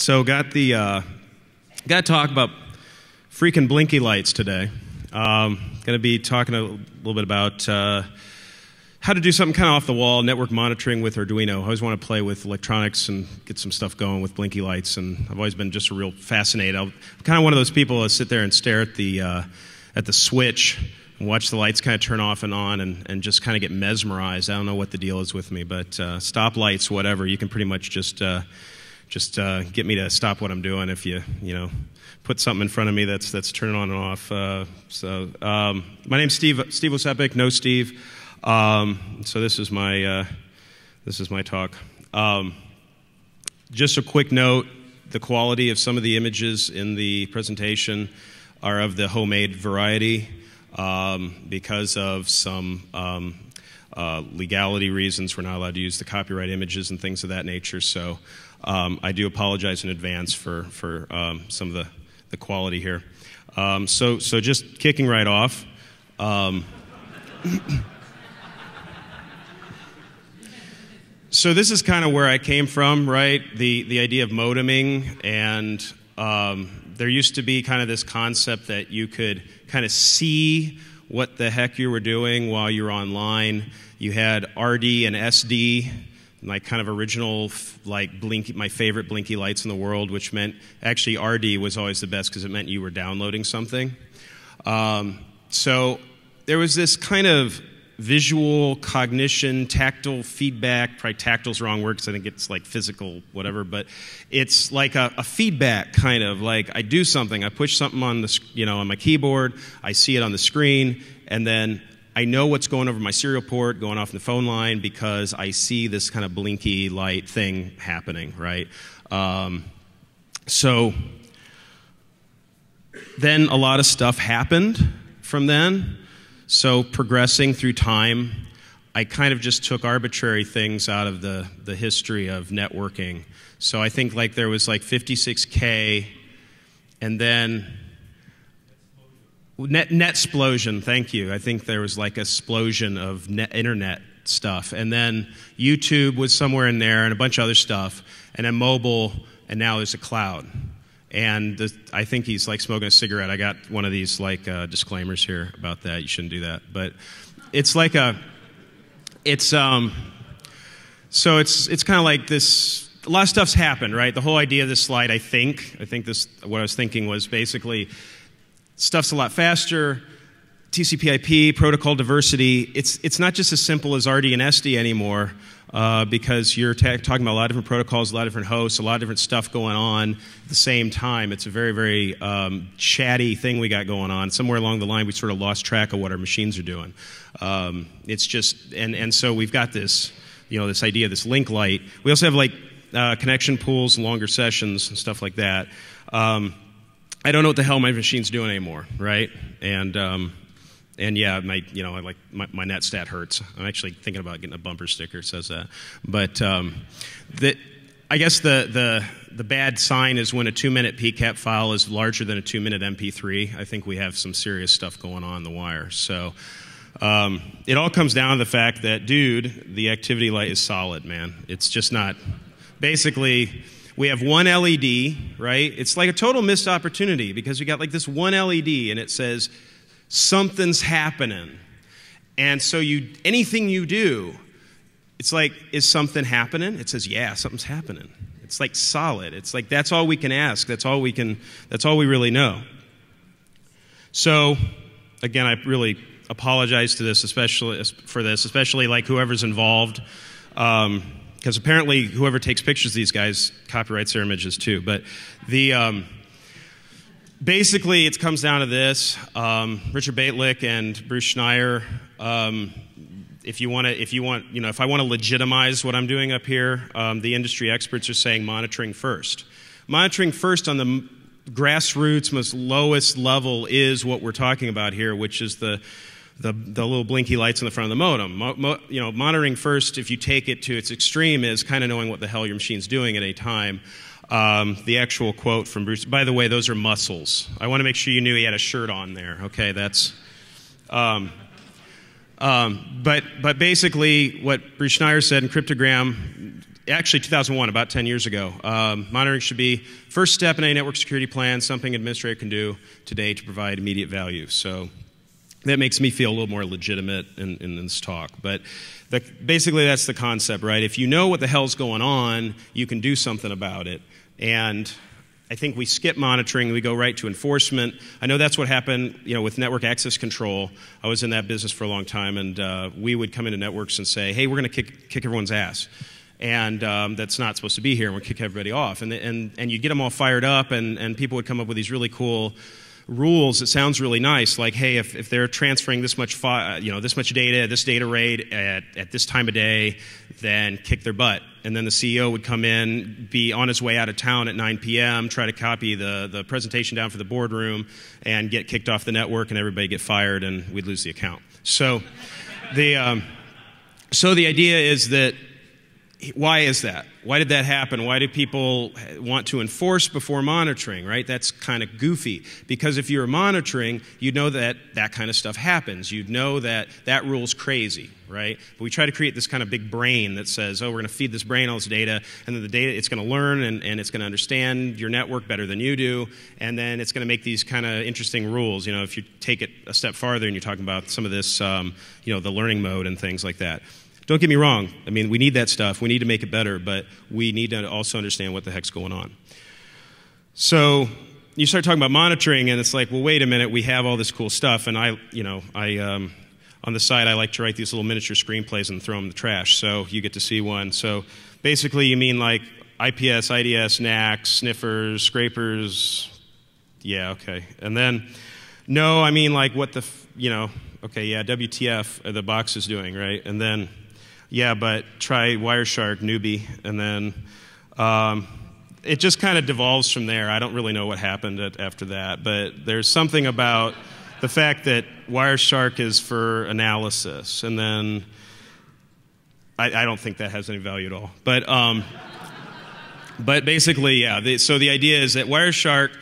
So got to talk about freaking Blinkie lights today. Going to be talking a little bit about how to do something kind of off the wall, network monitoring with Arduino. I always want to play with electronics and get some stuff going with Blinkie lights, and I've always been just a real fascinated. I'm kind of one of those people that sit there and stare at the switch and watch the lights kind of turn off and on and just kind of get mesmerized. I don't know what the deal is with me, but stop lights, whatever, you can pretty much just get me to stop what I'm doing if you put something in front of me that's turning on and off. My name's Steve Ocepek. No Steve. So this is my talk. Just a quick note: the quality of some of the images in the presentation are of the homemade variety because of some legality reasons. We're not allowed to use the copyright images and things of that nature. So I do apologize in advance for some of the quality here. So just kicking right off. So this is kind of where I came from, right? The idea of modeming, and there used to be kind of this concept that you could kind of see what the heck you were doing while you were online. You had RD and SD, my kind of original, like Blinkie, my favorite Blinkie lights in the world, which meant actually RD was always the best because it meant you were downloading something. So there was this kind of visual cognition, tactile feedback. Probably tactile's the wrong word because I think it's like physical, whatever. But it's like a feedback kind of like I do something, I push something on the on my keyboard, I see it on the screen, and then I know what's going over my serial port, going off the phone line because I see this kind of Blinkie light thing happening, right? So then a lot of stuff happened from then. So progressing through time, I kind of just took arbitrary things out of the history of networking. So I think like there was like 56K, and then Netsplosion, thank you. I think there was like a explosion of internet stuff. And then YouTube was somewhere in there and a bunch of other stuff. And then mobile, and now there's a cloud. And I think he's like smoking a cigarette. I got one of these like disclaimers here about that. You shouldn't do that. But it's like so it's kind of like this. A lot of stuff's happened, right? The whole idea of this slide, I think what I was thinking was basically stuff's a lot faster. TCP/IP, protocol diversity. It's not just as simple as RD and SD anymore. Because you're talking about a lot of different protocols, a lot of different hosts, a lot of different stuff going on at the same time. It's a very, very chatty thing we got going on. Somewhere along the line, we sort of lost track of what our machines are doing. It's just, and so we've got this, this idea, this link light. We also have like connection pools, longer sessions, and stuff like that. I don't know what the hell my machine's doing anymore, right? And yeah, my net stat hurts. I'm actually thinking about getting a bumper sticker that says that. But I guess the bad sign is when a 2-minute PCAP file is larger than a 2-minute MP3. I think we have some serious stuff going on in the wire. So it all comes down to the fact that, dude, the activity light is solid, man. It's just not. Basically, we have one LED, right? It's like a total missed opportunity because we got like this one LED and it says something's happening. And so anything you do, it's like, is something happening? It says, yeah, something's happening. It's like solid. It's like, that's all we can ask. That's all we really know. So again, I really apologize to this, especially like whoever's involved. Because apparently whoever takes pictures of these guys copyrights their images too. But basically, it comes down to this: Richard Baitlick and Bruce Schneier. If I want to legitimize what I'm doing up here, the industry experts are saying monitoring first. Monitoring first on the grassroots, most lowest level is what we're talking about here, which is the little Blinkie lights in the front of the modem. Monitoring first, if you take it to its extreme, is kind of knowing what the hell your machine's doing at any time. The actual quote from Bruce, by the way, those are muscles. I want to make sure you knew he had a shirt on there. Okay, that's But basically, what Bruce Schneier said in Cryptogram, actually 2001, about 10 years ago. Monitoring should be first step in any network security plan, something an administrator can do today to provide immediate value. So that makes me feel a little more legitimate in this talk. But basically that's the concept, right? If you know what the hell's going on, you can do something about it. And I think we skip monitoring, we go right to enforcement. I know that's what happened, with network access control. I was in that business for a long time, and we would come into networks and say, hey, we're going to kick everyone's ass. And that's not supposed to be here, and we'll kick everybody off. And you'd get them all fired up, and people would come up with these really cool rules. It sounds really nice, like, hey, if they're transferring this much this much data at this data rate at this time of day, then kick their butt. And then the CEO would come in, be on his way out of town at 9 p.m., try to copy the presentation down for the boardroom, and get kicked off the network, and everybody get fired, and we'd lose the account. So the idea is that, why is that? Why did that happen? Why do people want to enforce before monitoring, right? That's kind of goofy. Because if you're monitoring, you know that that kind of stuff happens. You know that that rule's crazy, right? But we try to create this kind of big brain that says, oh, we're going to feed this brain all this data, and then the data, it's going to learn, and it's going to understand your network better than you do, and then it's going to make these kind of interesting rules. If you take it a step farther and you're talking about some of this, the learning mode and things like that. Don't get me wrong. I mean, we need that stuff. We need to make it better, but we need to also understand what the heck's going on. So you start talking about monitoring, and it's like, well, wait a minute. We have all this cool stuff, and on the side, I like to write these little miniature screenplays and throw them in the trash. So you get to see one. So basically, you mean like IPS, IDS, NACs, sniffers, scrapers. Yeah, okay. And then, no, I mean like what the, okay, yeah, WTF the box is doing, right? And then, yeah, but try Wireshark, newbie, and then it just kind of devolves from there. I don't really know what happened after that, but there's something about the fact that Wireshark is for analysis, and then I don't think that has any value at all. But basically, yeah. So the idea is that Wireshark,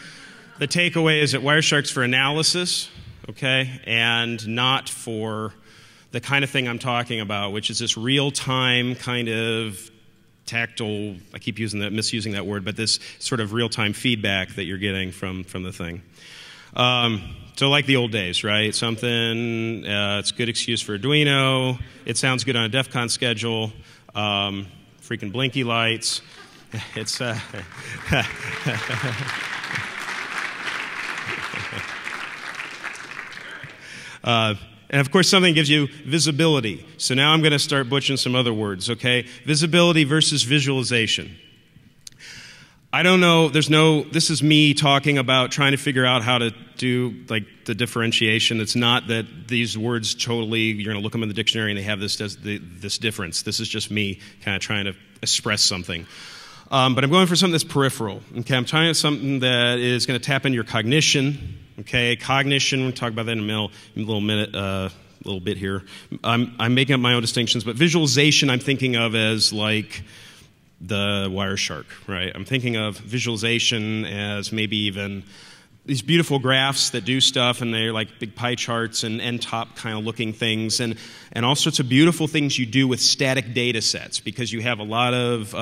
the takeaway is that Wireshark's for analysis, okay, and not for the kind of thing I'm talking about, which is this real-time kind of tactile, I keep misusing that word, but this sort of real-time feedback that you're getting from the thing. So like the old days, right? Something, it's a good excuse for Arduino, it sounds good on a DEFCON schedule, freaking Blinkie lights, it's... And of course, something gives you visibility. So now I'm going to start butchering some other words, okay? Visibility versus visualization. I don't know, this is me talking about trying to figure out how to do like the differentiation. It's not that these words totally, you're going to look them in the dictionary and they have this difference. This is just me kind of trying to express something. But I'm going for something that's peripheral. Okay, I'm trying to something that is going to tap into your cognition. Okay, cognition. We'll talk about that in a little bit here. I'm making up my own distinctions, but visualization I'm thinking of as like the Wireshark, right? I'm thinking of visualization as maybe even these beautiful graphs that do stuff, and they're like big pie charts and end-top kind of looking things, and all sorts of beautiful things you do with static data sets, because you have a lot of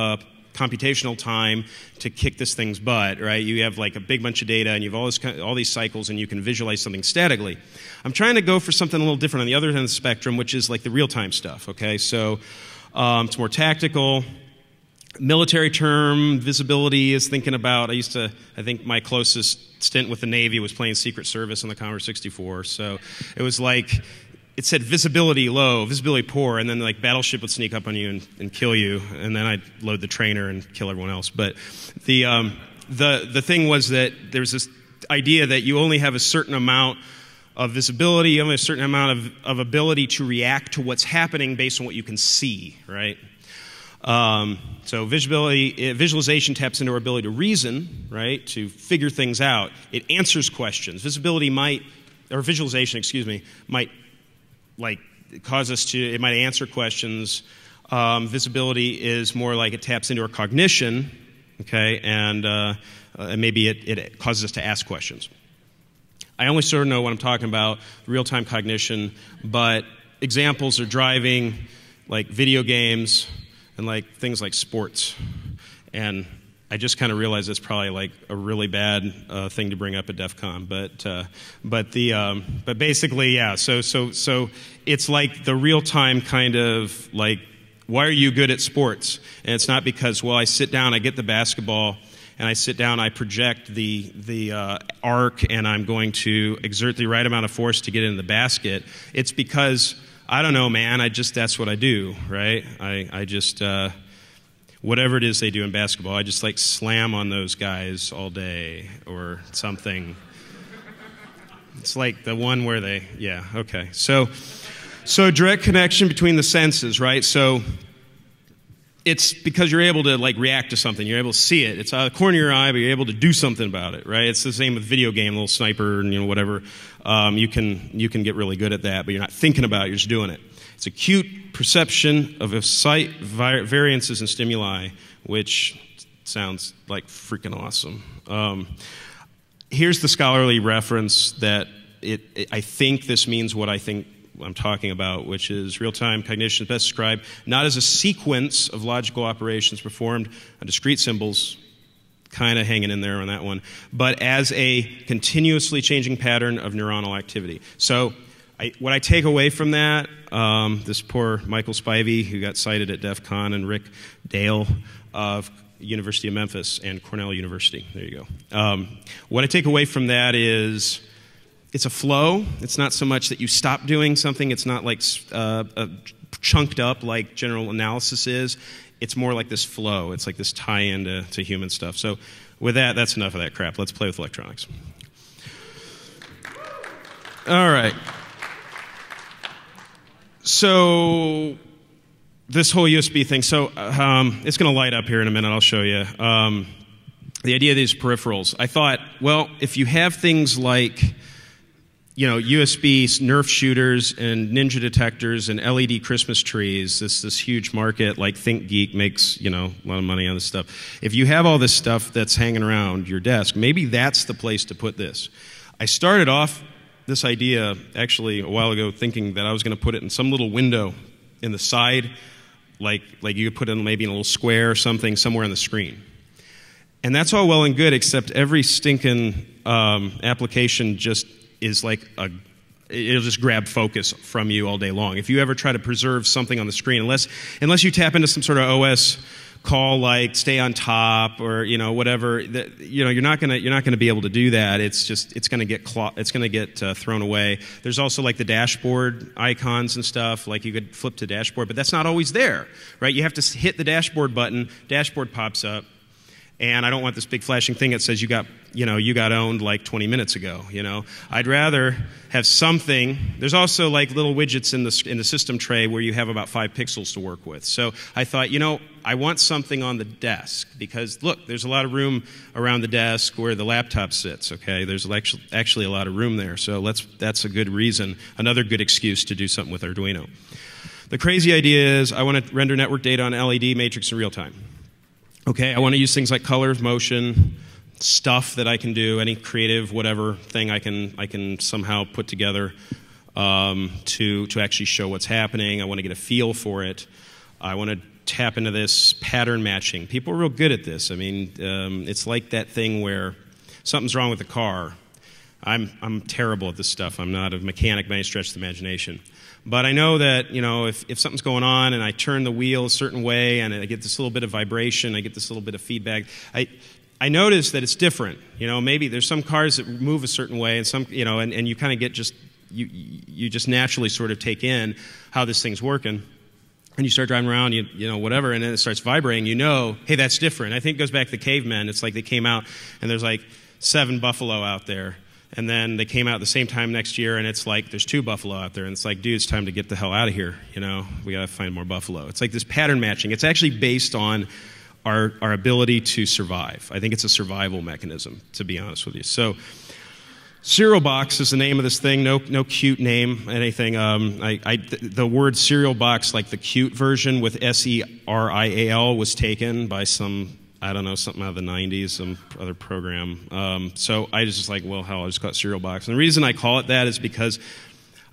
computational time to kick this thing's butt, right? You have like a big bunch of data, and you have all these cycles, and you can visualize something statically. I'm trying to go for something a little different on the other end of the spectrum, which is like the real-time stuff, okay? So it's more tactical. Military term, visibility is thinking about, I think my closest stint with the Navy was playing Secret Service on the Commodore 64, so it was like, it said visibility low, visibility poor, and then like battleship would sneak up on you and kill you, and then I'd load the trainer and kill everyone else. But the thing was that there's this idea that you only have a certain amount of visibility, you only have a certain amount of ability to react to what's happening based on what you can see, right? So visualization taps into our ability to reason, right, to figure things out. It answers questions. Visualization, excuse me, might like cause us to, it might answer questions. Visibility is more like it taps into our cognition, okay, and maybe it causes us to ask questions. I only sort of know what I'm talking about, real-time cognition, but examples are driving, like video games, and like things like sports. And I just kind of realized it's probably like a really bad thing to bring up at DEF CON, but basically, yeah. So it's like the real time kind of like, why are you good at sports? And it's not because, well, I sit down, I get the basketball, and I sit down, I project the arc, and I'm going to exert the right amount of force to get in the basket. It's because, I don't know, man, that's what I do, right? I just, whatever it is they do in basketball, I just like slam on those guys all day or something. It's like the one where they, yeah, okay. So direct connection between the senses, right? So it's because you're able to like react to something. You're able to see it. It's out of the corner of your eye, but you're able to do something about it, right? It's the same with video game, little sniper and whatever. You can get really good at that, but you're not thinking about it. You're just doing it. It's acute perception of sight variances and stimuli, which sounds like freaking awesome. Here's the scholarly reference that I think this means what I think I'm talking about, which is real-time cognition is best described not as a sequence of logical operations performed on discrete symbols, kind of hanging in there on that one, but as a continuously changing pattern of neuronal activity. So what I take away from that, this poor Michael Spivey, who got cited at DEF CON, and Rick Dale of University of Memphis and Cornell University. There you go. What I take away from that is it's a flow. It's not so much that you stop doing something. It's not like chunked up like general analysis is. It's more like this flow. It's like this tie-in to human stuff. So with that, that's enough of that crap. Let's play with electronics. All right. So this whole USB thing, so it's going to light up here in a minute. I'll show you. The idea of these peripherals. I thought, well, if you have things like USB Nerf shooters and Ninja detectors and LED Christmas trees, this huge market, like ThinkGeek makes, a lot of money on this stuff. If you have all this stuff that's hanging around your desk, maybe that's the place to put this. I started off this idea, actually, a while ago, thinking that I was going to put it in some little window in the side, like you could put it maybe in a little square or something somewhere on the screen. And that's all well and good, except every stinking application just is like it'll just grab focus from you all day long. If you ever try to preserve something on the screen, unless you tap into some sort of OS call like stay on top or whatever, you're not gonna be able to do that. It's gonna get thrown away. There's also like the dashboard icons and stuff. Like you could flip to dashboard, but that's not always there, right? You have to hit the dashboard button. Dashboard pops up. And I don't want this big flashing thing that says you got owned like 20 minutes ago. I'd rather have something. There's also like little widgets in the system tray where you have about 5 pixels to work with. So I thought, I want something on the desk because look, there's a lot of room around the desk where the laptop sits. Okay, there's actually a lot of room there. So that's a good reason, another good excuse to do something with Arduino. The crazy idea is I want to render network data on LED matrix in real time. Okay, I want to use things like colors, motion, stuff that I can do, any creative whatever thing I can somehow put together to actually show what's happening. I want to get a feel for it. I want to tap into this pattern matching. People are real good at this. I mean, it's like that thing where something's wrong with the car. I'm terrible at this stuff. I'm not a mechanic by any stretch of the imagination. But I know that, if something's going on and I turn the wheel a certain way and I get this little bit of vibration, I get this little bit of feedback, I notice that it's different. Maybe there's some cars that move a certain way and some, and you kind of get you just naturally sort of take in how this thing's working. And you start driving around, whatever, and then it starts vibrating, hey, that's different. I think it goes back to the cavemen. It's like they came out and there's like 7 buffalo out there. And then they came out at the same time next year, and it's like there's 2 buffalo out there, and it's like, dude, it's time to get the hell out of here. We got to find more buffalo. It's like this pattern matching. It's actually based on our ability to survive. I think it's a survival mechanism, to be honest with you. So, Cereal Box is the name of this thing. No cute name, anything. The word Cereal Box, like the cute version with SERIAL, was taken by some, I don't know, something out of the 90s, some other program. So I was just like, well, hell, I just call it Cereal Box. And the reason I call it that is because,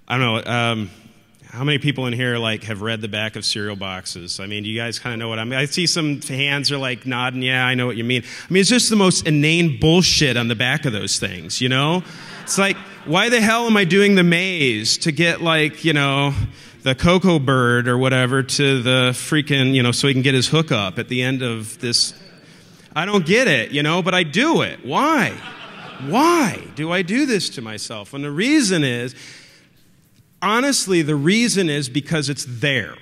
I don't know, How many people in here like have read the back of cereal boxes? I mean, do you guys kind of know what I mean? I see some hands are like nodding, yeah, I know what you mean. I mean, it's just the most inane bullshit on the back of those things, you know? It's like, why the hell am I doing the maze to get like, you know, the cocoa bird or whatever to the freaking, you know, so he can get his hook up at the end of this? I don't get it, you know, but I do it. Why? Why do I do this to myself? And the reason is, honestly, the reason is because it's there.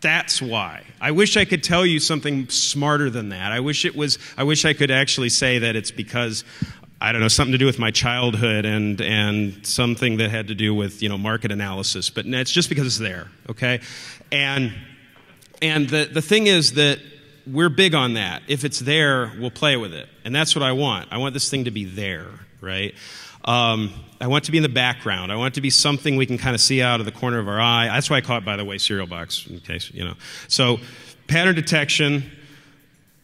That's why. I wish I could tell you something smarter than that. I wish I could actually say that it's because, I don't know, something to do with my childhood and something that had to do with, you know, market analysis. But it's just because it's there, okay? And the thing is that we're big on that. If it's there, we'll play with it. And that's what I want. I want this thing to be there, right? I want it to be in the background. I want it to be something we can kind of see out of the corner of our eye. That's why I call it, by the way, cereal box, in case, you know. So pattern detection,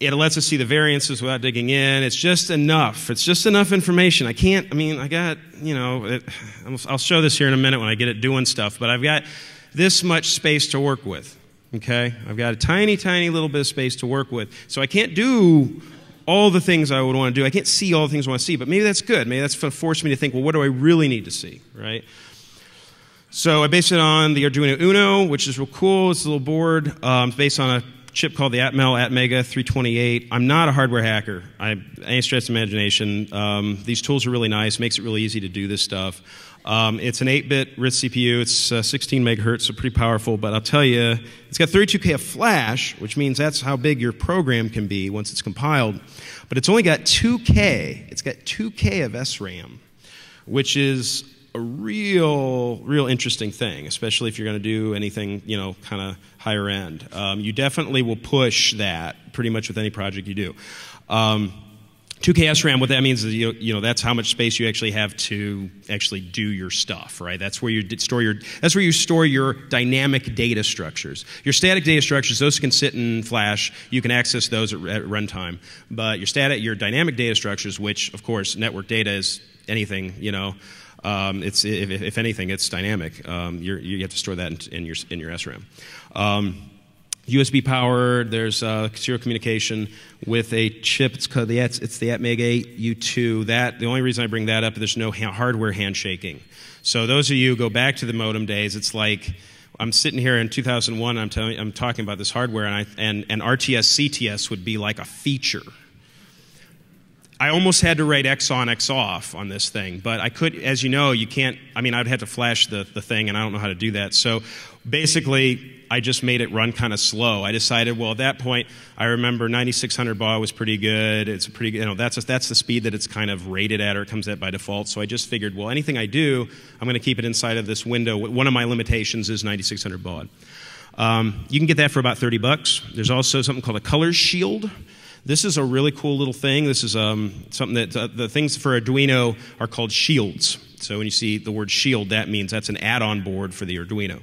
it lets us see the variances without digging in. It's just enough. It's just enough information. I got, you know, I'll show this here in a minute when I get it doing stuff, but I've got this much space to work with, okay? I've got a tiny, tiny little bit of space to work with. So I can't do all the things I would want to do. I can't see all the things I want to see, but maybe that's good. Maybe that's going to force me to think, well, what do I really need to see, right? So I based it on the Arduino Uno, which is real cool. It's a little board. It's based on a chip called the Atmega 328. I'm not a hardware hacker. I ain't stretched imagination. These tools are really nice. Makes it really easy to do this stuff. It's an 8-bit RISC CPU. It's 16 megahertz, so pretty powerful. But I'll tell you, it's got 32K of flash, which means that's how big your program can be once it's compiled. But it's only got 2K. It's got 2K of SRAM, which is a real interesting thing, especially if you're going to do anything, you know, kind of higher end. You definitely will push that pretty much with any project you do. 2K SRAM, what that means is, you know, that's how much space you actually have to actually do your stuff, right? That's where you store your dynamic data structures. Your static data structures, those can sit in flash. You can access those at runtime. But your dynamic data structures, which, of course, network data is anything, you know, if anything, it's dynamic. You have to store that in your SRAM. USB powered. There's serial communication with a chip. It's called the Atmega U2. The only reason I bring that up, there's no hardware handshaking. So those of you who go back to the modem days, it's like I'm sitting here in 2001. I'm talking about this hardware, and RTS CTS would be like a feature. I almost had to write X on, X off on this thing, but I could, as you know, you can't, I mean, I'd have to flash the thing, and I don't know how to do that. So basically, I just made it run kind of slow. I decided, well, at that point, I remember 9600 baud was pretty good. It's a pretty good, you know, that's the speed that it's kind of rated at, or it comes at by default. So I just figured, well, anything I do, I'm going to keep it inside of this window. One of my limitations is 9600 baud. You can get that for about $30. There's also something called a color shield. This is a really cool little thing. This is something that the things for Arduino are called shields. So when you see the word shield, that means that's an add-on board for the Arduino.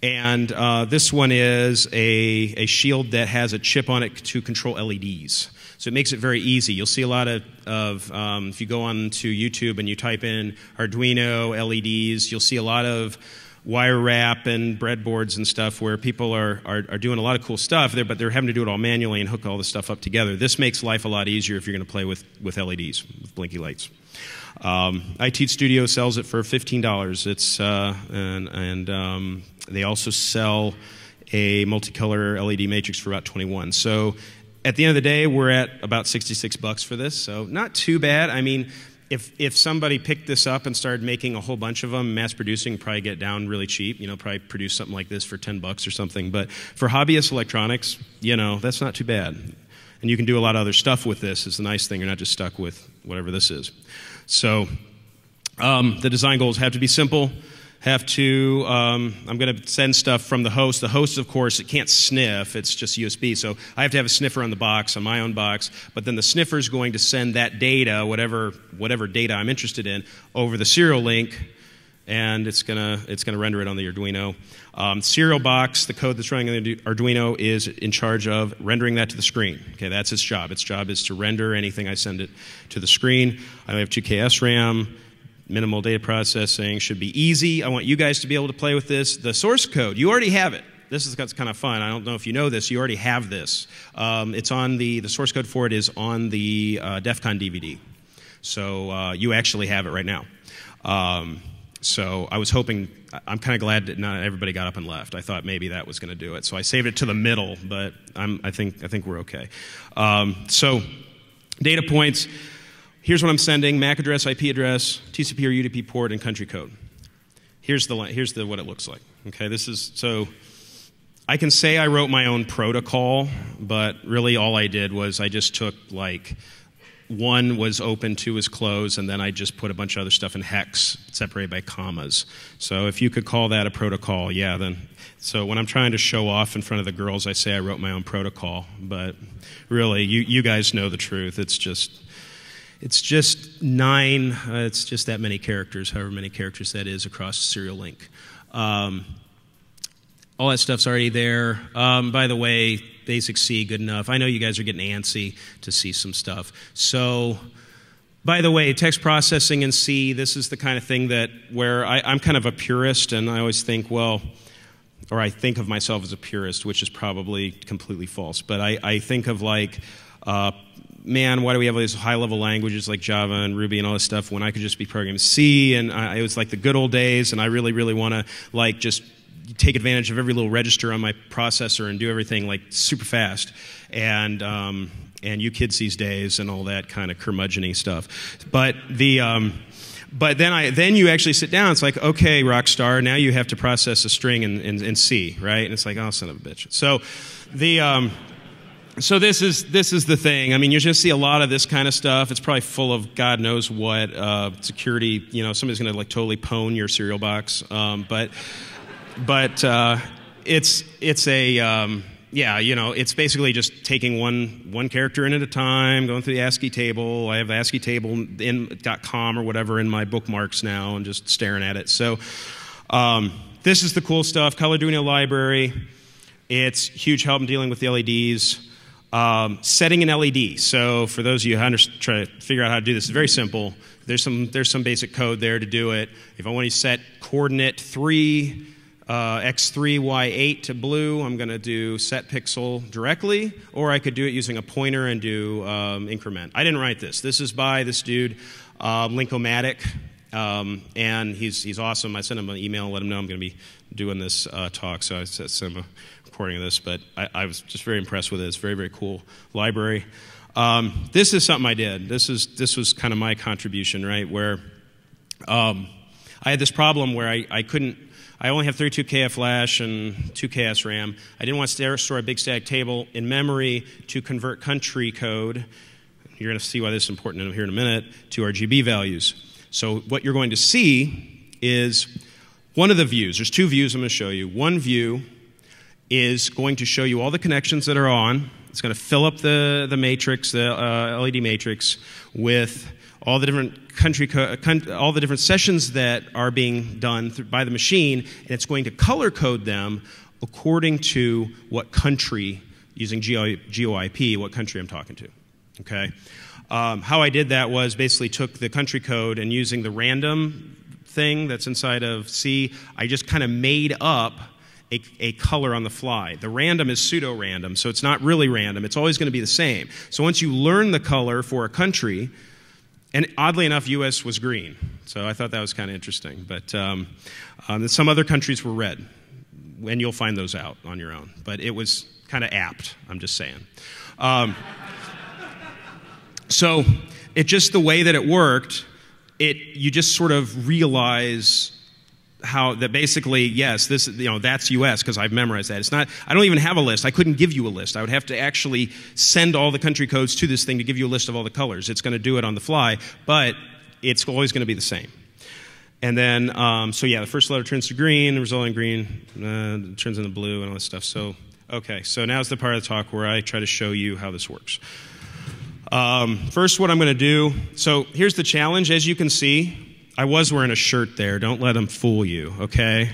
And this one is a shield that has a chip on it to control LEDs. So it makes it very easy. You'll see a lot of if you go on to YouTube and you type in Arduino LEDs, you'll see a lot of wire wrap and breadboards and stuff where people are doing a lot of cool stuff there, but they're having to do it all manually and hook all this stuff up together. This makes life a lot easier if you're going to play with LEDs, with blinky lights. IT Studio sells it for $15. It's they also sell a multicolor LED matrix for about $21. So at the end of the day, we're at about $66 for this. So not too bad. I mean, if somebody picked this up and started making a whole bunch of them, mass producing, probably get down really cheap. You know, probably produce something like this for $10 or something. But for hobbyist electronics, you know, that's not too bad. And you can do a lot of other stuff with this. Is the nice thing. You're not just stuck with whatever this is. So the design goals have to be simple. Have to, I'm going to send stuff from the host. The host, of course, it can't sniff. It's just USB. So I have to have a sniffer on the box, on my own box. But then the sniffer is going to send that data, whatever data I'm interested in, over the serial link, and it's going to render it on the Arduino. Serial box, the code that's running on the Arduino, is in charge of rendering that to the screen. Okay, that's its job. Its job is to render anything I send it to the screen. I have 2K SRAM. Minimal data processing, should be easy. I want you guys to be able to play with this. The source code, you already have it. This is kind of fun. I don't know if you know this. You already have this. It's on the source code for it is on the DEFCON DVD. So you actually have it right now. So I was hoping, I'm kind of glad that not everybody got up and left. I thought maybe that was going to do it. So I saved it to the middle, but I think we're okay. So data points. Here's what I'm sending: MAC address, IP address, TCP or UDP port, and country code. Here's what it looks like. Okay, this is so. I can say I wrote my own protocol, but really all I did was I just took like 1 was open, 2 was closed, and then I just put a bunch of other stuff in hex separated by commas. So if you could call that a protocol, yeah, then. So when I'm trying to show off in front of the girls, I say I wrote my own protocol, but really you guys know the truth. It's just 9, it's just that many characters, however many characters that is across serial link. All that stuff's already there. By the way, basic C, good enough. I know you guys are getting antsy to see some stuff. So, by the way, text processing in C, this is the kind of thing that where I'm kind of a purist, and I always think, well, or I think of myself as a purist, which is probably completely false. But I think of like, man, why do we have all these high-level languages like Java and Ruby and all this stuff when I could just be programming C? And it was like the good old days, and I really, really want to like just take advantage of every little register on my processor and do everything like super fast. And you kids these days and all that kind of curmudgeon-y stuff. But then you actually sit down. It's like, okay, Rockstar, now you have to process a string in C, right? And it's like, oh, son of a bitch. So so this is the thing. I mean, you're going to see a lot of this kind of stuff. It's probably full of God knows what security. You know, somebody's going to like totally pwn your cereal box. But it's a yeah, you know, it's basically just taking one character in at a time, going through the ASCII table. I have ASCII table in .com or whatever in my bookmarks now, and just staring at it. So this is the cool stuff. Arduino library. It's huge help in dealing with the LEDs. Setting an LED. So for those of you who try to figure out how to do this, it's very simple. There's some basic code there to do it. If I want to set coordinate 3. X3, Y8 to blue, I'm going to do set pixel directly, or I could do it using a pointer and do increment. I didn't write this. This is by this dude, Linkomatic, and he's awesome. I sent him an email and let him know I'm going to be doing this talk, so I sent him a recording of this, but I was just very impressed with it. It's a very, very cool library. This is something I did. This was kind of my contribution, right, where I had this problem where I only have 32K of flash and 2K SRAM. I didn't want to store a big static table in memory to convert country code. You're going to see why this is important here in a minute, to RGB values. So what you're going to see is one of the views. There's 2 views I'm going to show you. One view is going to show you all the connections that are on. It's going to fill up the matrix, the LED matrix, with all the different all the different sessions that are being done by the machine, and it's going to color code them according to what country, using GeoIP, what country I'm talking to. Okay. How I did that was basically took the country code and using the random thing that's inside of C, I just kind of made up a color on the fly. The random is pseudo-random, so it's not really random. It's always going to be the same. So once you learn the color for a country, and oddly enough, US was green. So I thought that was kind of interesting. But some other countries were red. And you'll find those out on your own. But it was kind of apt, I'm just saying. So it just the way that it worked, you just sort of realize how that basically, yes, this, that's US because I've memorized that. It's not, I don't even have a list. I couldn't give you a list. I would have to actually send all the country codes to this thing to give you a list of all the colors. It's going to do it on the fly, but it's always going to be the same. And then, so yeah, the first letter turns to green, the resulting green turns into blue and all this stuff. So, okay, so now's the part of the talk where I try to show you how this works. First, what I'm going to do, so here's the challenge. As you can see, I was wearing a shirt there. Don't let them fool you, okay?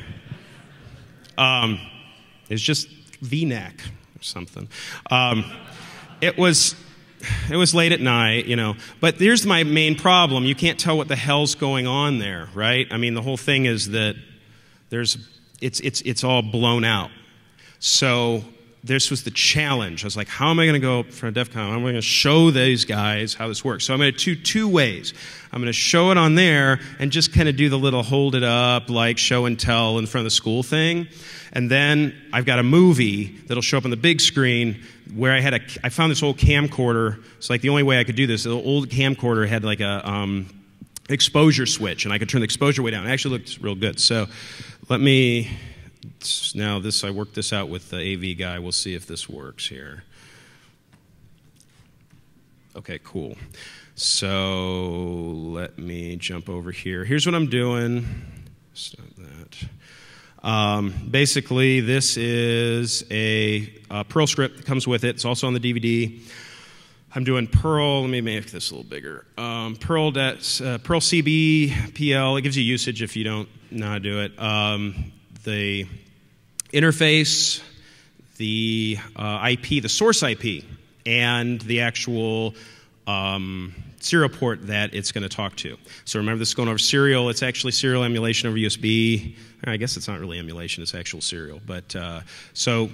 It's just V-neck or something. It was it was late at night, you know. But here's my main problem. You can't tell what the hell's going on there, right? I mean, the whole thing is that it's all blown out. So this was the challenge. I was like, how am I going to go for a DEFCON? I'm going to show these guys how this works. So I'm going to do two ways. I'm going to show it on there and just kind of do the little hold it up, like show and tell in front of the school thing. And then I've got a movie that'll show up on the big screen where I found this old camcorder. It's like the only way I could do this. The old camcorder had like a exposure switch, and I could turn the exposure way down. It actually looked real good. So let me... Now I worked this out with the AV guy. We'll see if this works here. Okay, cool. So let me jump over here. Here's what I'm doing. Stop that. Basically, this is a Perl script that comes with it. It's also on the DVD. I'm doing Perl. Let me make this a little bigger. Perl CB, PL. It gives you usage if you don't know how to do it. The interface, the IP, the source IP, and the actual serial port that it's going to talk to. So remember, this is going over serial. It's actually serial emulation over USB. I guess it's not really emulation. It's actual serial. But so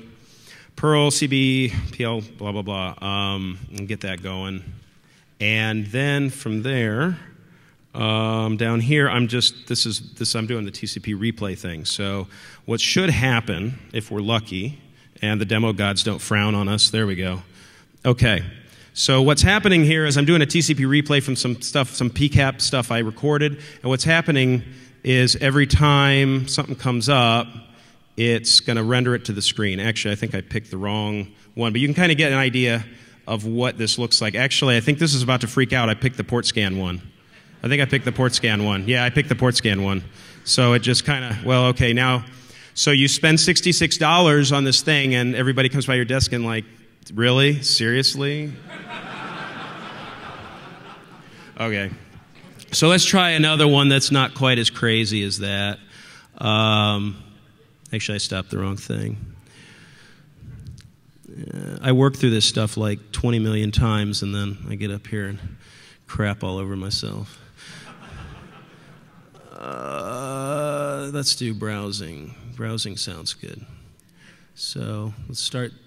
Perl, CB, PL, blah, blah, blah, and get that going. And then from there... down here, I'm doing the TCP replay thing. So what should happen, if we're lucky, and the demo gods don't frown on us, there we go. Okay, so what's happening here is I'm doing a TCP replay from some PCAP stuff I recorded, and what's happening is every time something comes up, it's going to render it to the screen. Actually, I think I picked the wrong one, but you can kind of get an idea of what this looks like. Actually, I think this is about to freak out. I picked the port scan one. I think I picked the port scan one. Yeah, I picked the port scan one. So it just kind of, well, okay, now, so you spend $66 on this thing, and everybody comes by your desk and like, really? Seriously? Okay. So let's try another one that's not quite as crazy as that. Actually, I stopped the wrong thing. I worked through this stuff like 20 million times, and then I get up here and crap all over myself. Let's do browsing. Browsing sounds good. So let's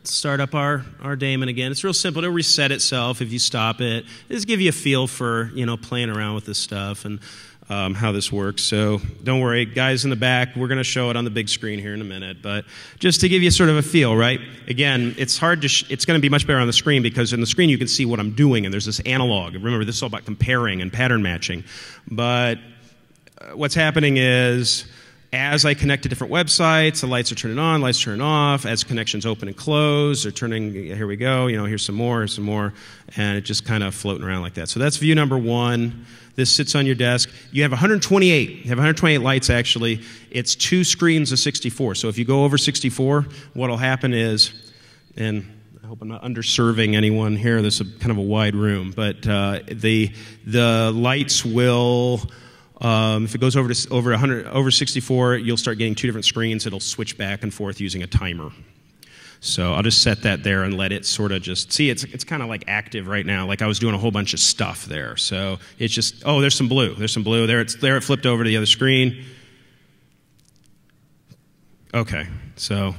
start up our daemon again. It's real simple. It'll reset itself if you stop it. Just give you a feel for, you know, playing around with this stuff and how this works. So don't worry, guys in the back, we're going to show it on the big screen here in a minute. But just to give you sort of a feel, right? Again, it's hard to it's going to be much better on the screen because in the screen you can see what I'm doing, and there's this analog. Remember, this is all about comparing and pattern matching. But what's happening is, as I connect to different websites, the lights are turning on, lights turning off. As connections open and close, they're turning, here we go, you know, here's some more, and it just kind of floating around like that. So that's view number one. This sits on your desk. You have 128. You have 128 lights, actually. It's 2 screens of 64. So if you go over 64, what'll happen is, and I hope I'm not underserving anyone here. This is kind of a wide room, but the lights will... if it goes over 64, you'll start getting 2 different screens. It'll switch back and forth using a timer. So I'll just set that there and let it sort of just see. It's kind of like active right now. Like I was doing a whole bunch of stuff there. So it's just, oh, there's some blue. There's some blue. There it flipped over to the other screen. Okay. So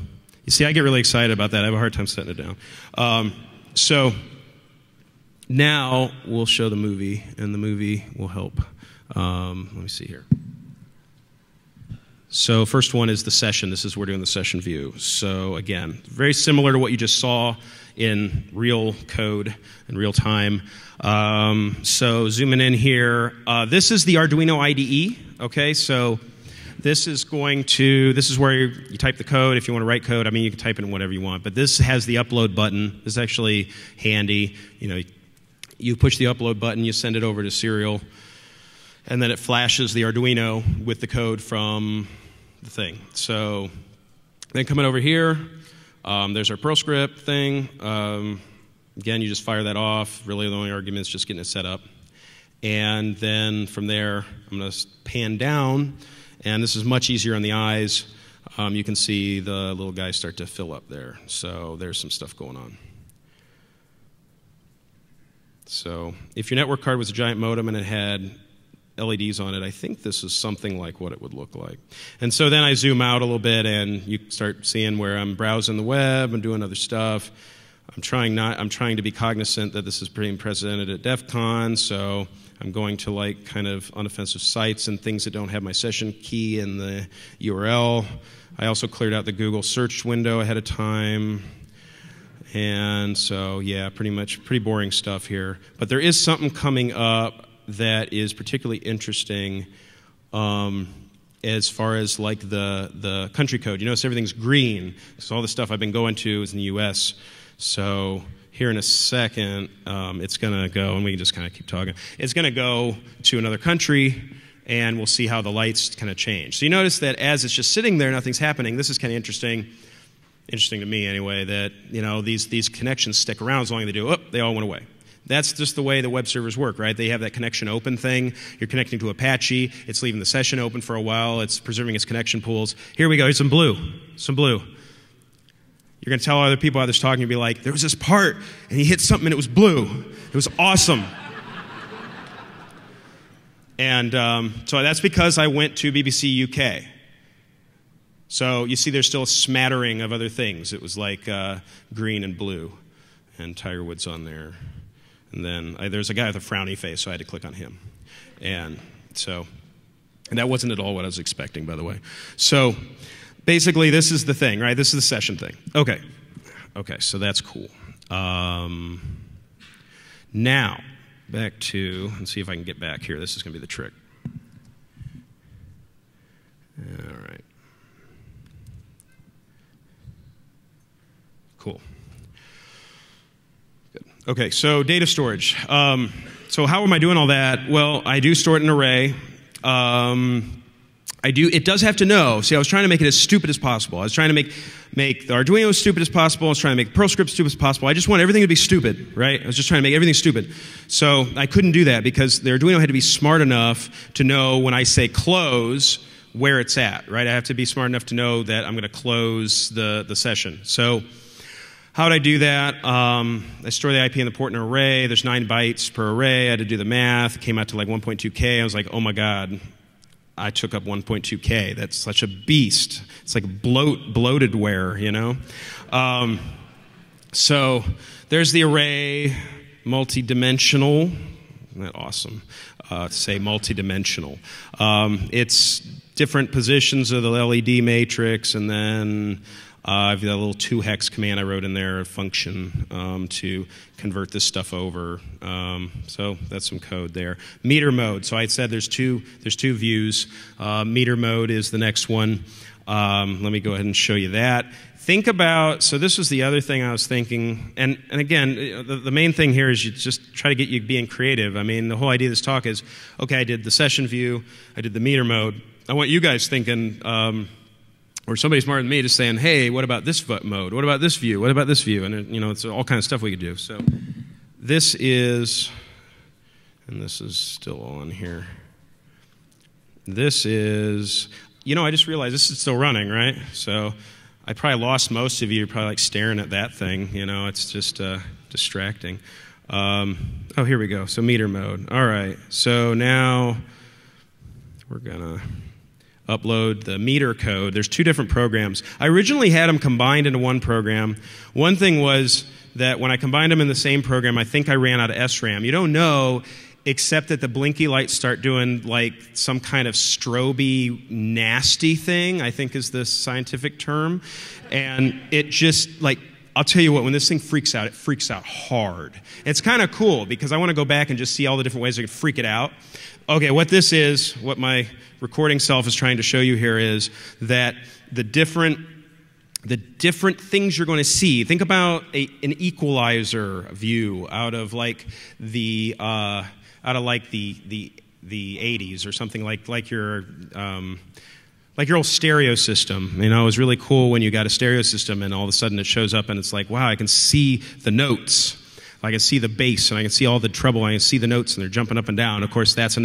you see, I get really excited about that. I have a hard time setting it down. So now we'll show the movie, and the movie will help. Let me see here. So first one is the session. This is, we're doing the session view. So again, very similar to what you just saw in real code in real time. So zooming in here, this is the Arduino IDE. Okay, so this is where you type the code. If you want to write code, I mean, you can type in whatever you want. But this has the upload button. This is actually handy. You know, you push the upload button, you send it over to serial, and then it flashes the Arduino with the code from the thing. So then coming over here, there's our Perl script thing. Again, you just fire that off. Really, the only argument is just getting it set up. And then from there, I'm going to pan down, and this is much easier on the eyes. You can see the little guys start to fill up there. So there's some stuff going on. So if your network card was a giant modem and it had LEDs on it, I think this is something like what it would look like. And so then I zoom out a little bit, and you start seeing where I'm browsing the web and doing other stuff. I'm trying to be cognizant that this is being presented at DEFCON, so I'm going to like kind of unoffensive sites and things that don't have my session key in the URL. I also cleared out the Google search window ahead of time. And so, yeah, pretty boring stuff here. But there is something coming up that is particularly interesting as far as like the country code. You notice everything's green, because all the stuff I've been going to is in the US. So here in a second, it's going to go, and we can just kind of keep talking. It's going to go to another country, and we'll see how the lights kind of change. So you notice that as it's just sitting there, nothing's happening. This is kind of interesting to me anyway, that these connections stick around as long as they do. Oh, they all went away. That's just the way the web servers work, right? They have that connection open thing. You're connecting to Apache. It's leaving the session open for a while. It's preserving its connection pools. Here we go. Here's some blue. Some blue. You're going to tell other people how this talking and be like, there was this part, and he hit something, and it was blue. It was awesome. And so that's because I went to BBC UK. So you see there's still a smattering of other things. It was like green and blue, and Tiger Woods on there. And then there's a guy with a frowny face, so I had to click on him. And that wasn't at all what I was expecting, by the way. So basically, this is the thing, right? This is the session thing. Okay, so that's cool. Now, back to, let's see if I can get back here. This is going to be the trick. All right. Cool. Good. Okay, so data storage. So how am I doing all that? Well, I do store it in an array. It does have to know. See, I was trying to make it as stupid as possible. I was trying to make the Arduino as stupid as possible. I was trying to make Perl script as stupid as possible. I just want everything to be stupid, right? I was just trying to make everything stupid. So I couldn't do that because the Arduino had to be smart enough to know when I say close, where it's at, right? I have to be smart enough to know that I'm going to close the session. So how would I do that? I store the IP in the port in an array. There's 9 bytes per array. I had to do the math. Came out to like 1.2K. I was like, oh my God. I took up 1.2K. That's such a beast. It's like bloatedware, you know? So there's the array, multi-dimensional. Isn't that awesome? To say multi-dimensional. It's different positions of the LED matrix, and then I've got a little 2-hex command I wrote in there, a function to convert this stuff over. So that's some code there. Meter mode. So I said there's two views. Meter mode is the next one. Let me go ahead and show you that. Think about, so this was the other thing I was thinking, and again, the main thing here is you just try to get you being creative. I mean, the whole idea of this talk is, okay, I did the session view, I did the meter mode. I want you guys thinking, or somebody smarter than me just saying, hey, what about this mode? What about this view? What about this view? And it's all kinds of stuff we could do. So this is, and this is still on here. This is, I just realized this is still running, right? So I probably lost most of you. You're probably like staring at that thing. It's just distracting. Oh, here we go. So meter mode. All right. So now we're going to upload the meter code. There's 2 different programs. I originally had them combined into one program. One thing was that when I combined them in the same program, I think I ran out of SRAM. You don't know, except that the Blinkie lights start doing like some kind of strobe nasty thing, I think is the scientific term. And it just like, I'll tell you what, when this thing freaks out, it freaks out hard. It's kind of cool because I want to go back and just see all the different ways I can freak it out. Okay, what this is, what my recording self is trying to show you here is that the different things you're going to see. Think about an equalizer view out of like the 80s or something like your old stereo system. It was really cool when you got a stereo system and all of a sudden it shows up and it's like, wow, I can see the notes. I can see the bass, and I can see all the treble, and I can see the notes, and they're jumping up and down. Of course, that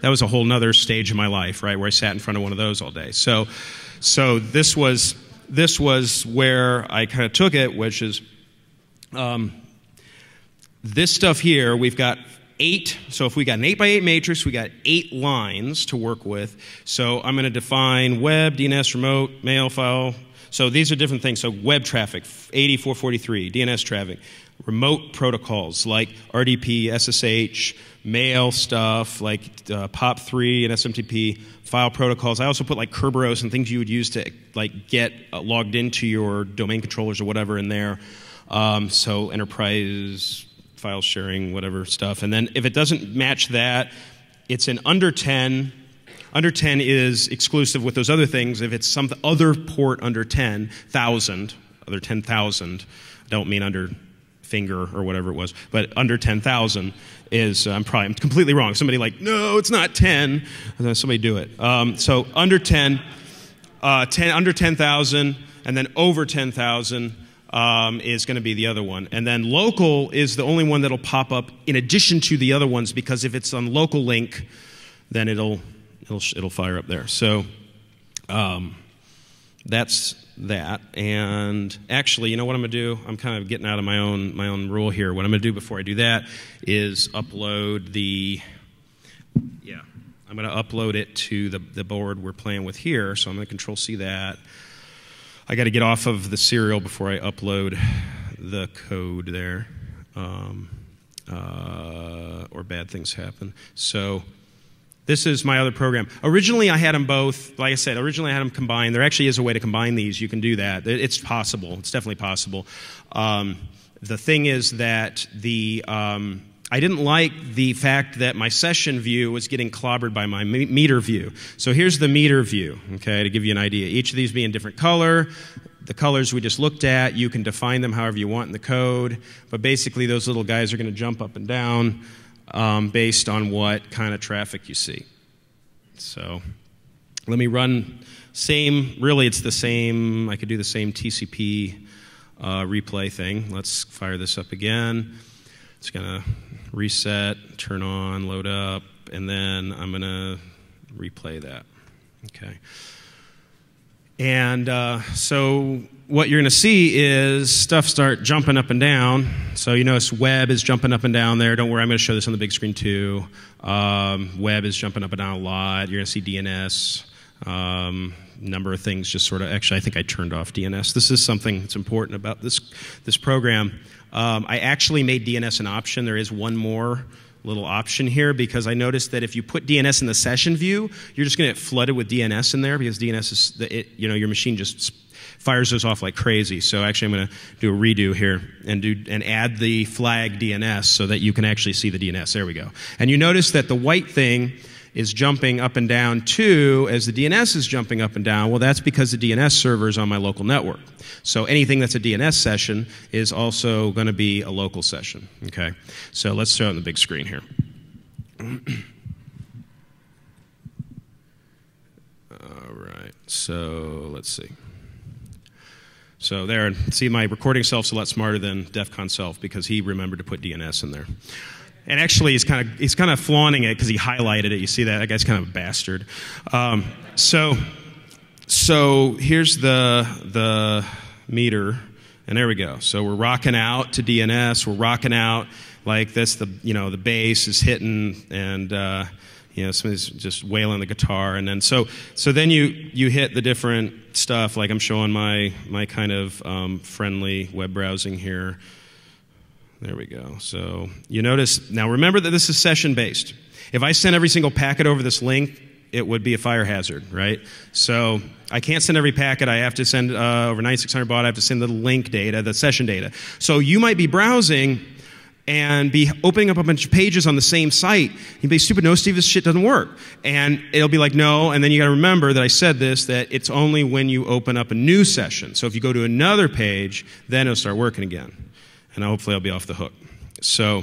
was a whole nother stage of my life, right, where I sat in front of one of those all day. So this was where I kind of took it, which is this stuff here, we've got 8. So if we got an 8 by 8 matrix, we got 8 lines to work with. So I'm going to define web, DNS, remote, mail file. So these are different things. So web traffic, 8443, DNS traffic, remote protocols like RDP, SSH, mail stuff like POP3 and SMTP, file protocols. I also put like Kerberos and things you would use to like get logged into your domain controllers or whatever in there. So enterprise file sharing, whatever stuff. And then if it doesn't match that, it's an under 10. Under 10 is exclusive with those other things. If it's some other port under 10,000, other 10,000, I don't mean under finger or whatever it was, but under 10,000 is, I'm completely wrong. Somebody like, no, it's not 10. Somebody do it. So under 10, under 10,000, and then over 10,000 is going to be the other one. And then local is the only one that'll pop up in addition to the other ones, because if it's on local link, then it'll fire up there. So that's that. And actually, you know what I'm going to do? I'm kind of getting out of my own rule here. What I'm going to do before I do that is upload the, I'm going to upload it to the board we're playing with here. So I'm going to Control-C that. I got to get off of the serial before I upload the code there, or bad things happen. So this is my other program. Originally, I had them both. Like I said, originally I had them combined. There actually is a way to combine these. You can do that. It's possible. It's definitely possible. The thing is that I didn't like the fact that my session view was getting clobbered by my meter view. So here's the meter view, okay, to give you an idea. Each of these being different color. The colors we just looked at, you can define them however you want in the code. But basically, those little guys are going to jump up and down based on what kind of traffic you see. So let me run really it's the same. I could do the same TCP replay thing. Let's fire this up again. It's going to reset, turn on, load up, and then I'm going to replay that. Okay. And so what you're going to see is stuff start jumping up and down. So you notice web is jumping up and down there. Don't worry, I'm going to show this on the big screen too. Web is jumping up and down a lot. You're going to see DNS. Number of things just sort of, actually I think I turned off DNS. This is something that's important about this program. I actually made DNS an option. There is one more little option here, because I noticed that if you put DNS in the session view, you're just going to get flooded with DNS in there, because DNS is, your machine just fires those off like crazy. So actually I'm going to do a redo here and add the flag DNS so that you can actually see the DNS. There we go. And you notice that the white thing is jumping up and down too as the DNS is jumping up and down. Well, that's because the DNS server is on my local network. So anything that's a DNS session is also going to be a local session. Okay, so let's show it on the big screen here. All right, so let's see. So there, see, my recording self's a lot smarter than DEFCON self, because he remembered to put DNS in there. And actually, he's kind of flaunting it because he highlighted it. You see that? That guy's kind of a bastard. So here's the meter, and there we go. So we're rocking out to DNS. We're rocking out like this. The bass is hitting, and somebody's just wailing the guitar, and then so then you hit the different stuff. Like I'm showing my kind of friendly web browsing here. There we go. So you notice, now remember that this is session-based. If I send every single packet over this link, it would be a fire hazard, right? So I can't send every packet. I have to send over 9600 baud. I have to send the link data, the session data. So you might be browsing and be opening up a bunch of pages on the same site. You'd be stupid, no, Steve, this shit doesn't work. And it'll be like, no, and then you got to remember that I said this, that it's only when you open up a new session. So if you go to another page, then it'll start working again. And hopefully I'll be off the hook. So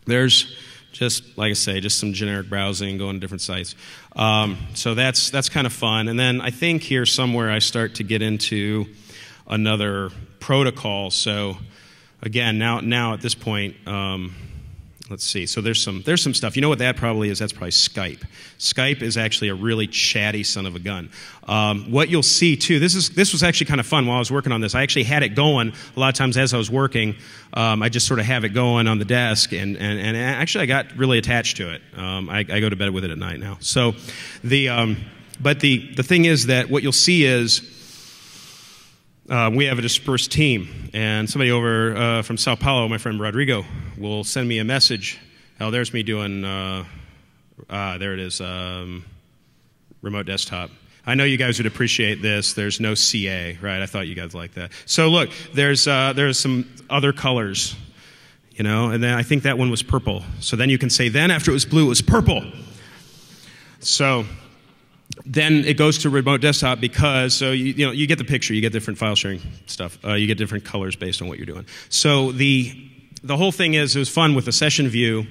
there's just, like I say, just some generic browsing, going to different sites. So that's kind of fun. And then I think here somewhere I start to get into another protocol. So again, now at this point, Let's see. So there's some stuff. You know what that probably is? That's probably Skype. Skype is actually a really chatty son of a gun. What you'll see too. This was actually kind of fun while I was working on this. I actually had it going a lot of times as I was working. I just sort of have it going on the desk, and actually I got really attached to it. I go to bed with it at night now. So but the thing is that what you'll see is we have a dispersed team, and somebody over from Sao Paulo, my friend Rodrigo, will send me a message. Oh, there's me doing, there it is, remote desktop. I know you guys would appreciate this. There's no CA, right? I thought you guys liked that. So look, there's some other colors, you know, and then I think that one was purple. So then you can say, then after it was blue, it was purple. So then it goes to remote desktop because, so you get the picture, you get different file sharing stuff, you get different colors based on what you're doing. So the whole thing is, it was fun with the session view.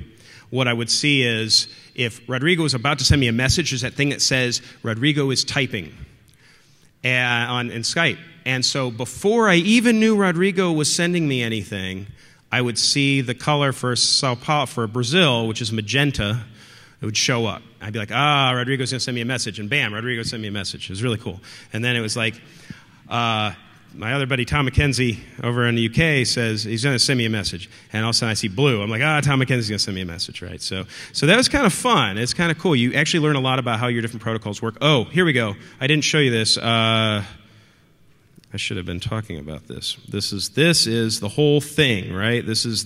What I would see is, if Rodrigo is about to send me a message, there's that thing that says, Rodrigo is typing in Skype. And so before I even knew Rodrigo was sending me anything, I would see the color for Sao Paulo, for Brazil, which is magenta. It would show up. I'd be like, Rodrigo's going to send me a message. And bam, Rodrigo sent me a message. It was really cool. And then it was like, my other buddy, Tom McKenzie, over in the UK, says he's going to send me a message. And all of a sudden I see blue. I'm like, Tom McKenzie's going to send me a message, right? So that was kind of fun. It's kind of cool. You actually learn a lot about how your different protocols work. Oh, here we go. I didn't show you this. I should have been talking about this. This is the whole thing, right? This is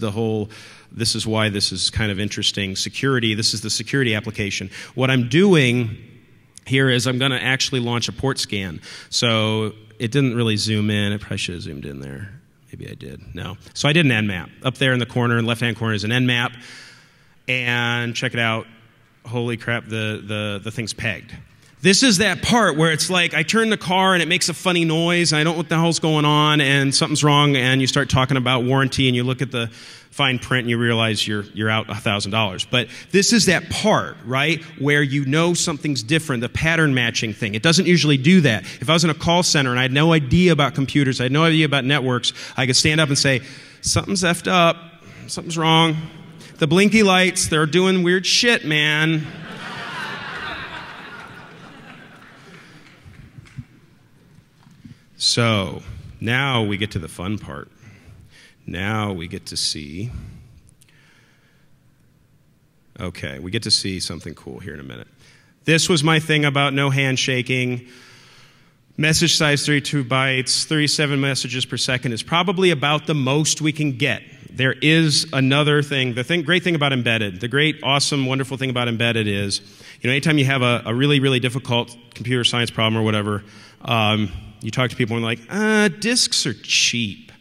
why this is kind of interesting. Security, this is the security application. What I'm doing here is I'm going to actually launch a port scan. So it didn't really zoom in. I probably should have zoomed in there. Maybe I did. No. So I did an nmap. Up there in the corner, in the left-hand corner, is an nmap. And check it out. Holy crap, the thing's pegged. This is that part where it's like I turn the car and it makes a funny noise and I don't know what the hell's going on and something's wrong, and you start talking about warranty and you look at the fine print and you realize you're out $1,000. But this is that part, right, where you know something's different, the pattern matching thing. It doesn't usually do that. If I was in a call center and I had no idea about computers, I had no idea about networks, I could stand up and say, something's effed up, something's wrong. The blinky lights, they're doing weird shit, man. So now we get to the fun part. Now we get to see, okay, we get to see something cool here in a minute. This was my thing about no handshaking. Message size 32 bytes, 37 messages per second is probably about the most we can get. There is another thing. Great thing about embedded, the great, awesome, wonderful thing about embedded is, anytime you have a really, really difficult computer science problem or whatever, you talk to people and they're like, disks are cheap.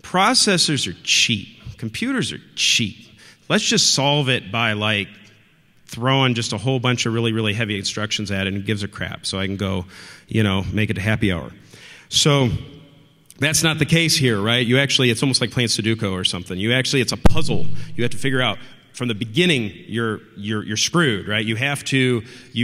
Processors are cheap. Computers are cheap. Let's just solve it by throwing just a whole bunch of really, really heavy instructions at it, and it gives a crap. So I can go, make it a happy hour. So that's not the case here, right? It's almost like playing Sudoku or something. It's a puzzle. You have to figure out from the beginning, you're screwed, right? You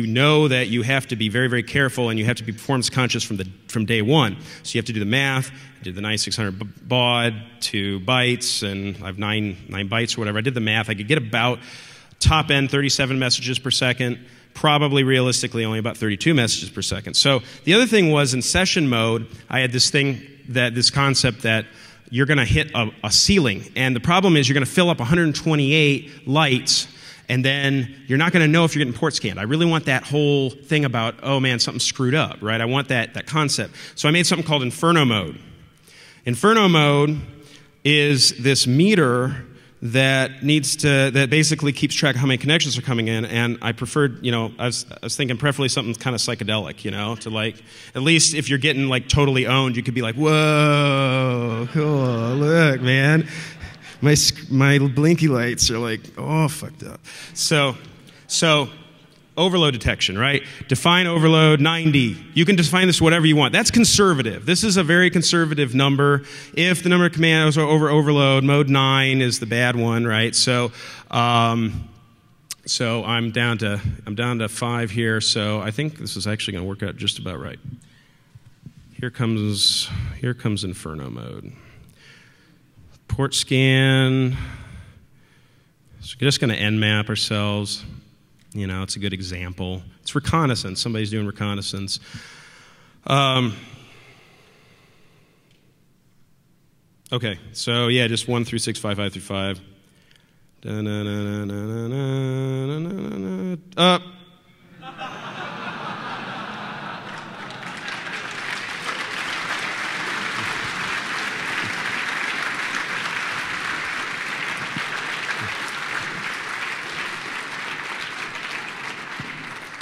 know that you have to be very, very careful, and you have to be performance conscious from day one. So you have to do the math. I did the 9600 baud, 2 bytes, and I have 9 bytes or whatever. I did the math. I could get about top end 37 messages per second, probably realistically only about 32 messages per second. So the other thing was, in session mode, I had this concept that you're going to hit a ceiling. And the problem is you're going to fill up 128 lights, and then you're not going to know if you're getting port scanned. I really want that whole thing about, oh man, something's screwed up, right? I want that concept. So I made something called Inferno mode. Inferno mode is this meter that basically keeps track of how many connections are coming in, and I preferred, I was thinking preferably something kind of psychedelic, to at least if you're getting totally owned, you could be like, whoa, cool, look, man, my blinky lights are fucked up. So overload detection, right? Define overload 90. You can define this whatever you want. That's conservative. This is a very conservative number. If the number of commandos are overload, mode 9 is the bad one, right? So I'm down to 5 here. So I think this is actually going to work out just about right. Here comes Inferno mode. Port scan. So we're just going to nmap ourselves. You know, it's a good example. It's reconnaissance. Somebody's doing reconnaissance. Okay, so yeah, just 1 through 6, 5, 5 through 5. Up.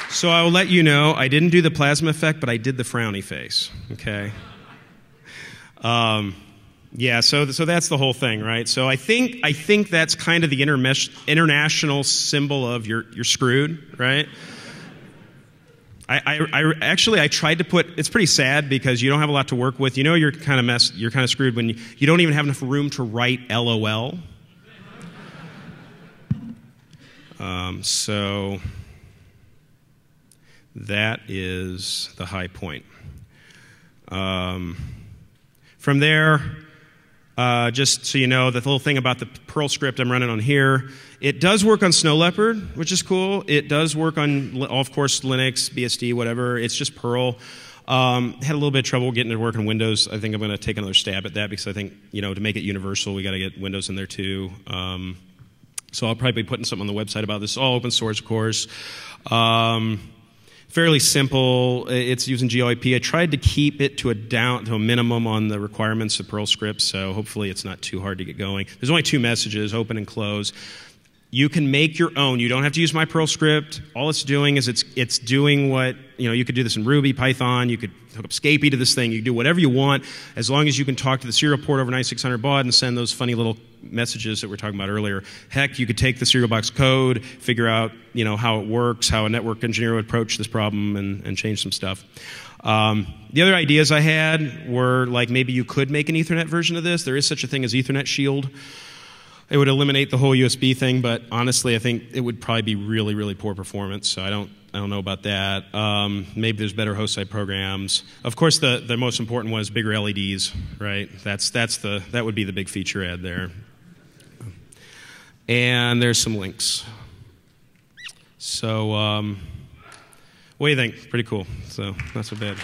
So I will let you know, I didn't do the plasma effect, but I did the frowny face, okay? Yeah, so that's the whole thing, right? So I think that's kind of the international symbol of you're screwed, right? I tried to put, it's pretty sad because you don't have a lot to work with. You know you're kind of screwed when you don't even have enough room to write LOL. So that is the high point. From there, just so you know, the little thing about the Perl script I'm running on here, it does work on Snow Leopard, which is cool. It does work on, of course, Linux, BSD, whatever. It's just Perl. Had a little bit of trouble getting it to work on Windows. I think I'm going to take another stab at that because I think, you know, to make it universal, we got to get Windows in there too. So I'll probably be putting something on the website about this. All open source, of course. Fairly simple. It's using GOIP. I tried to keep it to a minimum on the requirements of Perl scripts, so hopefully it's not too hard to get going. There's only 2 messages, open and close. You can make your own. You don't have to use my Perl script. All it's doing is it's doing what, you know, you could do this in Ruby, Python. You could hook up Scapy to this thing. You can do whatever you want as long as you can talk to the serial port over 9600 baud and send those funny little messages that we were talking about earlier. Heck, you could take the serial box code, figure out, you know, how it works, how a network engineer would approach this problem, and change some stuff. The other ideas I had were like maybe you could make an Ethernet version of this. There is such a thing as Ethernet Shield. It would eliminate the whole USB thing, but honestly, I think it would probably be really, really poor performance. So I don't know about that. Maybe there's better host side programs. Of course, the most important one is bigger LEDs, right? That would be the big feature add there. And there's some links. So, what do you think? Pretty cool. So not so bad.